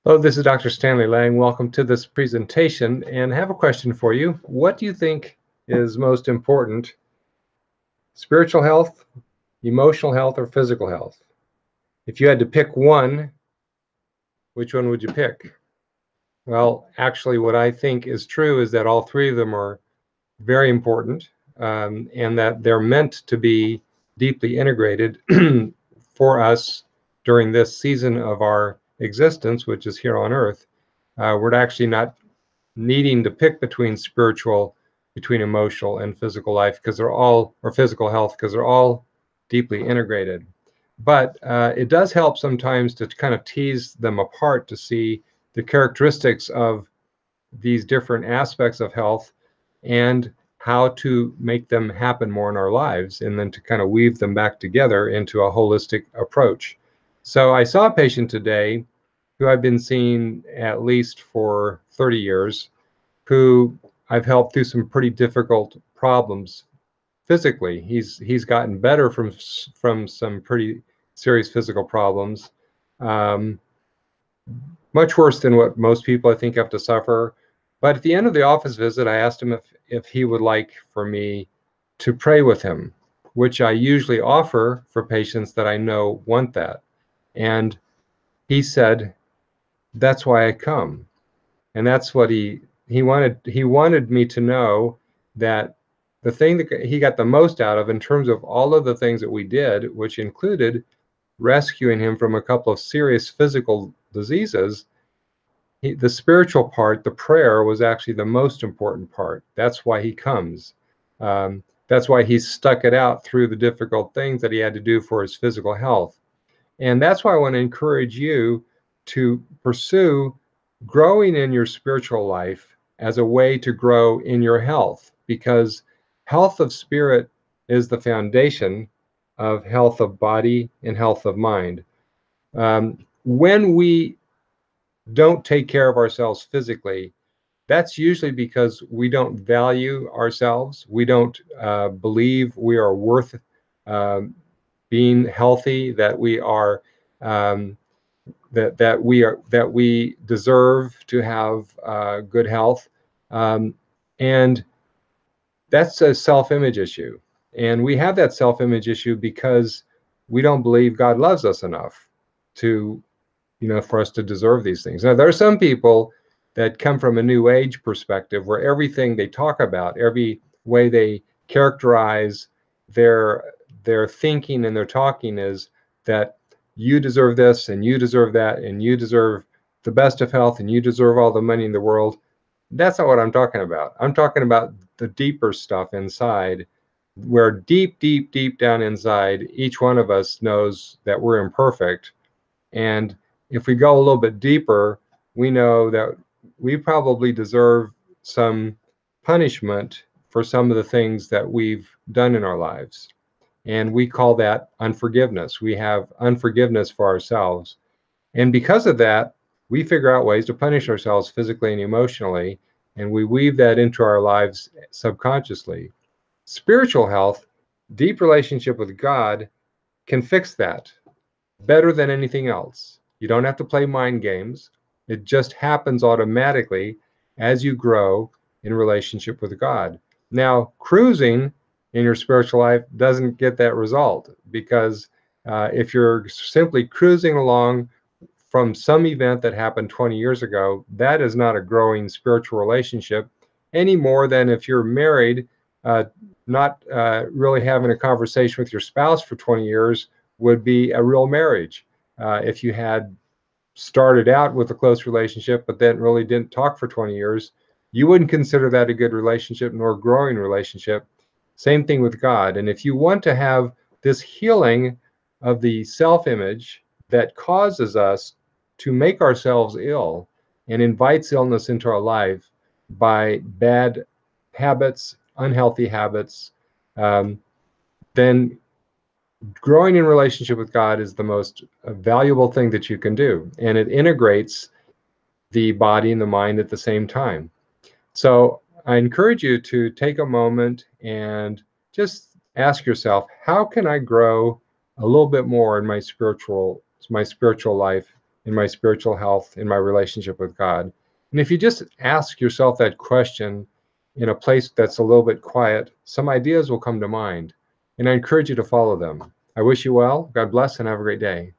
Hello, this is Dr. Stanley Lang. Welcome to this presentation, and I have a question for you. What do you think is most important, spiritual health, emotional health, or physical health? If you had to pick one, which one would you pick? Well, actually, what I think is true is that all three of them are very important, and that they're meant to be deeply integrated for us during this season of our existence, which is here on Earth. We're actually not needing to pick between spiritual, between emotional and physical life because they're all, or physical health, because they're all deeply integrated. But it does help sometimes to kind of tease them apart to see the characteristics of these different aspects of health and how to make them happen more in our lives, and then to kind of weave them back together into a holistic approach. So I saw a patient today who I've been seeing at least for 30 years, who I've helped through some pretty difficult problems physically. He's gotten better from some pretty serious physical problems, um, much worse than what most people I think have to suffer. But at the end of the office visit, I asked him if he would like for me to pray with him, which I usually offer for patients that I know want that. And he said, "That's why I come." And that's what he wanted me to know, that the thing that he got the most out of in terms of all of the things that we did, which included rescuing him from a couple of serious physical diseases, the spiritual part, the prayer, was actually the most important part. That's why he comes. That's why he stuck it out through the difficult things that he had to do for his physical health. And that's why I want to encourage you to pursue growing in your spiritual life as a way to grow in your health, because health of spirit is the foundation of health of body and health of mind. When we don't take care of ourselves physically, that's usually because we don't value ourselves. We don't believe we are worth being healthy, that we are um, that we deserve to have good health, um, and that's a self-image issue. And we have that self-image issue because we don't believe God loves us enough to, for us to deserve these things. Now, there are some people that come from a New Age perspective where everything they talk about, every way they characterize their their thinking and their talking, is that you deserve this and you deserve that and you deserve the best of health and you deserve all the money in the world. That's not what I'm talking about. I'm talking about the deeper stuff inside, where deep, deep, deep down inside, each one of us knows that we're imperfect. And if we go a little bit deeper, we know that we probably deserve some punishment for some of the things that we've done in our lives. And we call that unforgiveness. We have unforgiveness for ourselves. And because of that, we figure out ways to punish ourselves physically and emotionally, and we weave that into our lives subconsciously. Spiritual health, deep relationship with God, can fix that better than anything else. You don't have to play mind games. It just happens automatically as you grow in relationship with God. Now, cruising in your spiritual life doesn't get that result, because if you're simply cruising along from some event that happened 20 years ago, that is not a growing spiritual relationship any more than if you're married, not really having a conversation with your spouse for 20 years would be a real marriage. If you had started out with a close relationship, but then really didn't talk for 20 years, you wouldn't consider that a good relationship nor a growing relationship. Same thing with God. And if you want to have this healing of the self image that causes us to make ourselves ill and invites illness into our life by bad habits, unhealthy habits, then growing in relationship with God is the most valuable thing that you can do. And it integrates the body and the mind at the same time. So I encourage you to take a moment and just ask yourself, how can I grow a little bit more in my spiritual life in my spiritual health, in my relationship with God? And if you just ask yourself that question in a place that's a little bit quiet, some ideas will come to mind. And I encourage you to follow them. I wish you well. God bless and have a great day.